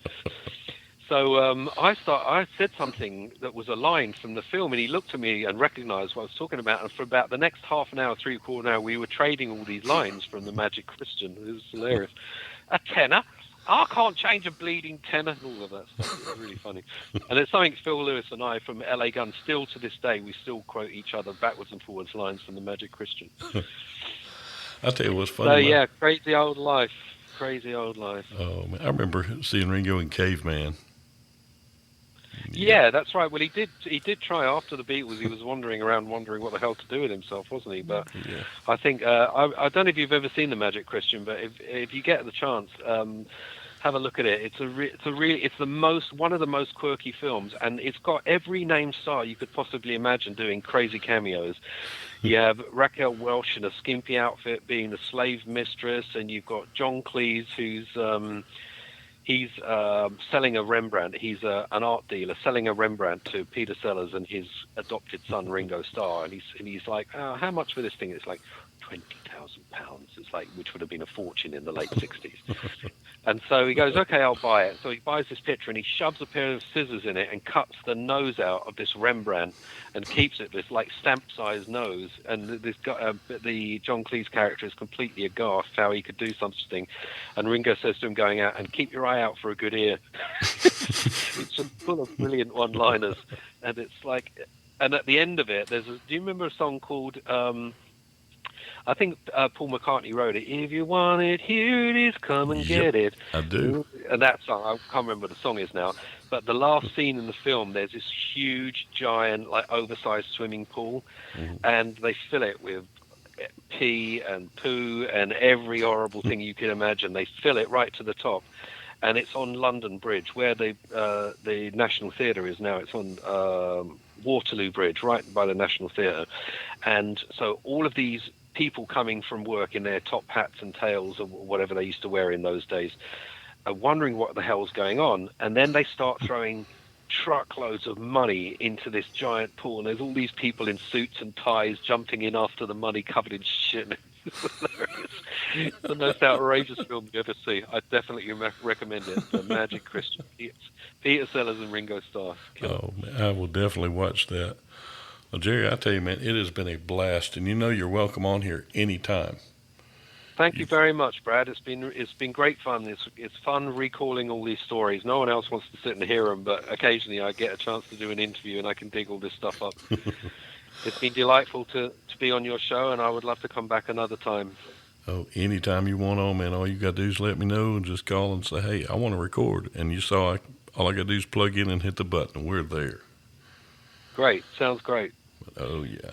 So I said something that was a line from the film, and he looked at me and recognized what I was talking about. And for about the next half an hour, 3/4 hour, we were trading all these lines from the Magic Christian. It was hilarious. A tenner. I can't change a bleeding tenor, and all of that stuff. It was really funny. And it's something Phil Lewis and I from LA Gun, still to this day, we still quote each other backwards and forwards lines from the Magic Christian. I'll tell you what's funny. So yeah, crazy old life. Crazy old life. Oh man, I remember seeing Ringo in Caveman. Yeah, that's right. Well, he did try after the Beatles. He was wandering around, wondering what the hell to do with himself, wasn't he? But Yeah. I think I don't know if you've ever seen The Magic Christian, but if you get the chance, have a look at it. It's the most one of the most quirky films, and it's got every named star you could possibly imagine doing crazy cameos. You have Raquel Welch in a skimpy outfit being the slave mistress, and you've got John Cleese who's he's selling a Rembrandt. He's an art dealer selling a Rembrandt to Peter Sellers and his adopted son Ringo Starr, and he's like, oh, how much for this thing? It's like £20,000. It's like, which would have been a fortune in the late '60s. And so he goes, okay, I'll buy it. So he buys this picture and he shoves a pair of scissors in it and cuts the nose out of this Rembrandt and keeps it this like stamp-sized nose. And the John Cleese character is completely aghast how he could do such a thing. And Ringo says to him going out, and keep your eye out for a good ear. It's just full of brilliant one-liners. And it's like, and at the end of it, do you remember a song called... I think Paul McCartney wrote it. If you want it, here it is. Come and get it. I do. And that song, I can't remember what the song is now. But the last scene in the film, there's this huge, giant, like oversized swimming pool, and they fill it with pee and poo and every horrible thing you can imagine. They fill it right to the top, and it's on London Bridge, where the National Theatre is now. It's on Waterloo Bridge, right by the National Theatre, and so all of these people coming from work in their top hats and tails or whatever they used to wear in those days are wondering what the hell's going on, and then they start throwing truckloads of money into this giant pool, and there's all these people in suits and ties jumping in after the money covered in shit. It's hilarious. It's the most outrageous film you ever see. I definitely recommend it. The Magic Christian. Peter Sellers and Ringo Starr. Oh, man, I will definitely watch that. Well, Gerry, I tell you, man, it has been a blast, and you know you're welcome on here anytime. Thank you very much, Brad. It's been great fun. It's fun recalling all these stories. No one else wants to sit and hear them, but occasionally I get a chance to do an interview and I can dig all this stuff up. It's been delightful to be on your show, and I would love to come back another time. Oh, anytime you want on, man, all you got to do is let me know and just call and say, hey, I want to record. And you saw all I got to do is plug in and hit the button, and we're there. Great. Sounds great. Oh, yeah.